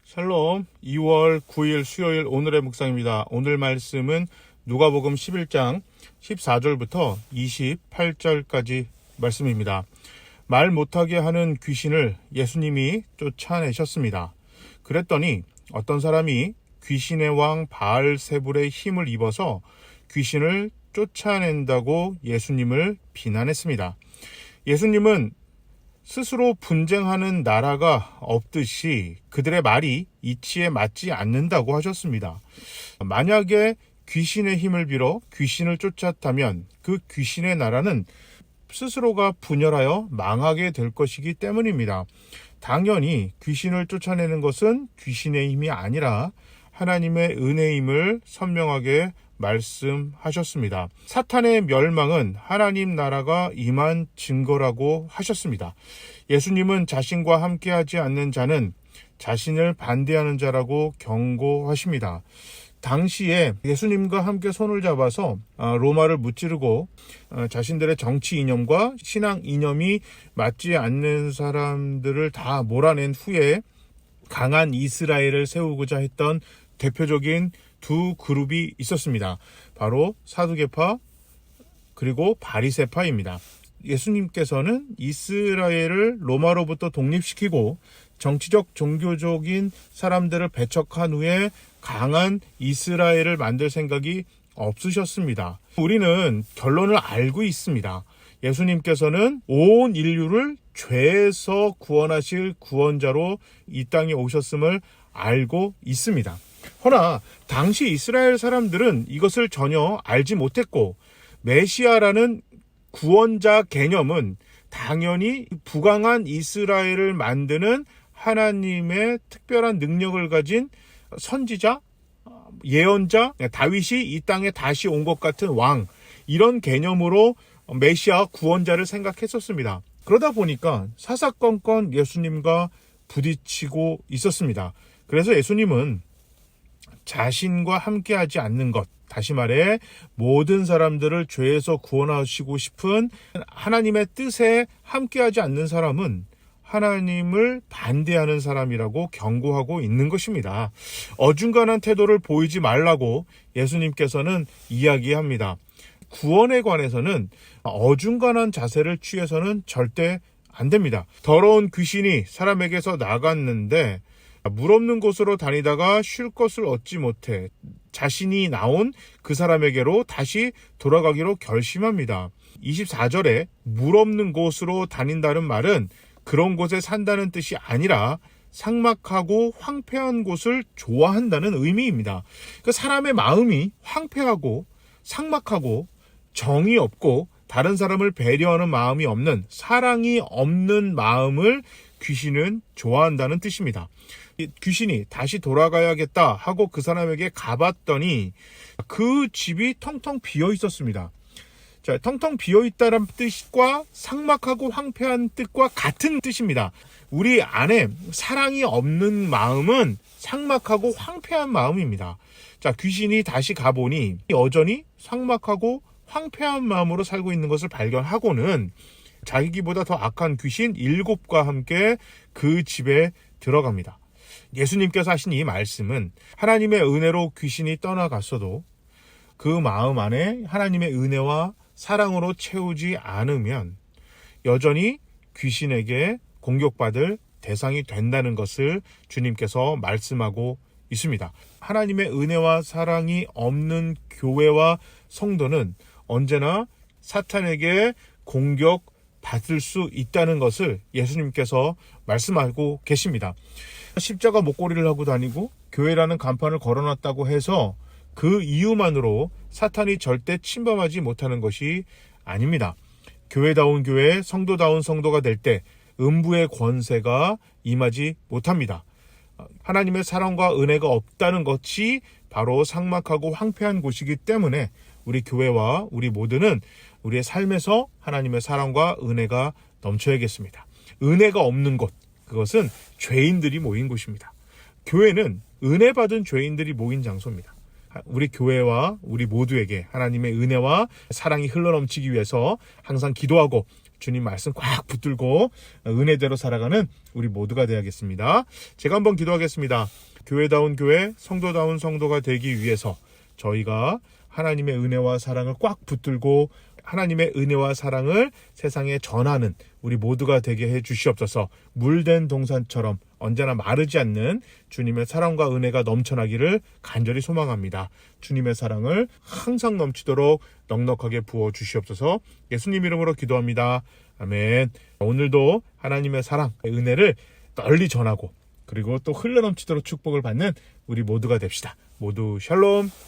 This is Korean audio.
샬롬. 2월 9일 수요일 오늘의 묵상입니다. 오늘 말씀은 누가복음 11장 14절부터 28절까지 말씀입니다. 말 못하게 하는 귀신을 예수님이 쫓아내셨습니다. 그랬더니 어떤 사람이 귀신의 왕 바알세불의 힘을 입어서 귀신을 쫓아낸다고 예수님을 비난했습니다. 예수님은 스스로 분쟁하는 나라가 없듯이 그들의 말이 이치에 맞지 않는다고 하셨습니다. 만약에 귀신의 힘을 빌어 귀신을 쫓았다면 그 귀신의 나라는 스스로가 분열하여 망하게 될 것이기 때문입니다. 당연히 귀신을 쫓아내는 것은 귀신의 힘이 아니라 하나님의 은혜임을 선명하게 말씀하셨습니다. 사탄의 멸망은 하나님 나라가 임한 증거라고 하셨습니다. 예수님은 자신과 함께하지 않는 자는 자신을 반대하는 자라고 경고하십니다. 당시에 예수님과 함께 손을 잡아서 로마를 무찌르고 자신들의 정치 이념과 신앙 이념이 맞지 않는 사람들을 다 몰아낸 후에 강한 이스라엘을 세우고자 했던 대표적인 두 그룹이 있었습니다. 바로 사두개파 그리고 바리새파입니다. 예수님께서는 이스라엘을 로마로부터 독립시키고 정치적 종교적인 사람들을 배척한 후에 강한 이스라엘을 만들 생각이 없으셨습니다. 우리는 결론을 알고 있습니다. 예수님께서는 온 인류를 죄에서 구원하실 구원자로 이 땅에 오셨음을 알고 있습니다. 허나 당시 이스라엘 사람들은 이것을 전혀 알지 못했고 메시아라는 구원자 개념은 당연히 부강한 이스라엘을 만드는 하나님의 특별한 능력을 가진 선지자, 예언자, 다윗이 이 땅에 다시 온 것 같은 왕, 이런 개념으로 메시아 구원자를 생각했었습니다. 그러다 보니까 사사건건 예수님과 부딪히고 있었습니다. 그래서 예수님은 자신과 함께하지 않는 것, 다시 말해 모든 사람들을 죄에서 구원하시고 싶은 하나님의 뜻에 함께하지 않는 사람은 하나님을 반대하는 사람이라고 경고하고 있는 것입니다. 어중간한 태도를 보이지 말라고 예수님께서는 이야기합니다. 구원에 관해서는 어중간한 자세를 취해서는 절대 안 됩니다. 더러운 귀신이 사람에게서 나갔는데 물 없는 곳으로 다니다가 쉴 것을 얻지 못해 자신이 나온 그 사람에게로 다시 돌아가기로 결심합니다. 24절에 물 없는 곳으로 다닌다는 말은 그런 곳에 산다는 뜻이 아니라 삭막하고 황폐한 곳을 좋아한다는 의미입니다. 그 사람의 마음이 황폐하고 삭막하고 정이 없고 다른 사람을 배려하는 마음이 없는, 사랑이 없는 마음을 귀신은 좋아한다는 뜻입니다. 귀신이 다시 돌아가야겠다 하고 그 사람에게 가봤더니 그 집이 텅텅 비어 있었습니다. 자, 텅텅 비어 있다는 뜻과 삭막하고 황폐한 뜻과 같은 뜻입니다. 우리 안에 사랑이 없는 마음은 삭막하고 황폐한 마음입니다. 자, 귀신이 다시 가보니 여전히 삭막하고 황폐한 마음으로 살고 있는 것을 발견하고는 자기보다 더 악한 귀신 7과 함께 그 집에 들어갑니다. 예수님께서 하신 이 말씀은 하나님의 은혜로 귀신이 떠나갔어도 그 마음 안에 하나님의 은혜와 사랑으로 채우지 않으면 여전히 귀신에게 공격받을 대상이 된다는 것을 주님께서 말씀하고 있습니다. 하나님의 은혜와 사랑이 없는 교회와 성도는 언제나 사탄에게 공격받을 수 있다는 것을 예수님께서 말씀하고 계십니다. 십자가 목걸이를 하고 다니고 교회라는 간판을 걸어놨다고 해서 그 이유만으로 사탄이 절대 침범하지 못하는 것이 아닙니다. 교회다운 교회, 성도다운 성도가 될 때 음부의 권세가 임하지 못합니다. 하나님의 사랑과 은혜가 없다는 것이 바로 삭막하고 황폐한 곳이기 때문에 우리 교회와 우리 모두는 우리의 삶에서 하나님의 사랑과 은혜가 넘쳐야겠습니다. 은혜가 없는 곳, 그것은 죄인들이 모인 곳입니다. 교회는 은혜 받은 죄인들이 모인 장소입니다. 우리 교회와 우리 모두에게 하나님의 은혜와 사랑이 흘러넘치기 위해서 항상 기도하고 주님 말씀 꽉 붙들고 은혜대로 살아가는 우리 모두가 되야겠습니다. 제가 한번 기도하겠습니다. 교회다운 교회, 성도다운 성도가 되기 위해서 저희가 하나님의 은혜와 사랑을 꽉 붙들고 하나님의 은혜와 사랑을 세상에 전하는 우리 모두가 되게 해 주시옵소서. 물된 동산처럼 언제나 마르지 않는 주님의 사랑과 은혜가 넘쳐나기를 간절히 소망합니다. 주님의 사랑을 항상 넘치도록 넉넉하게 부어 주시옵소서. 예수님 이름으로 기도합니다. 아멘. 오늘도 하나님의 사랑, 은혜를 널리 전하고 그리고 또 흘러넘치도록 축복을 받는 우리 모두가 됩시다. 모두 샬롬.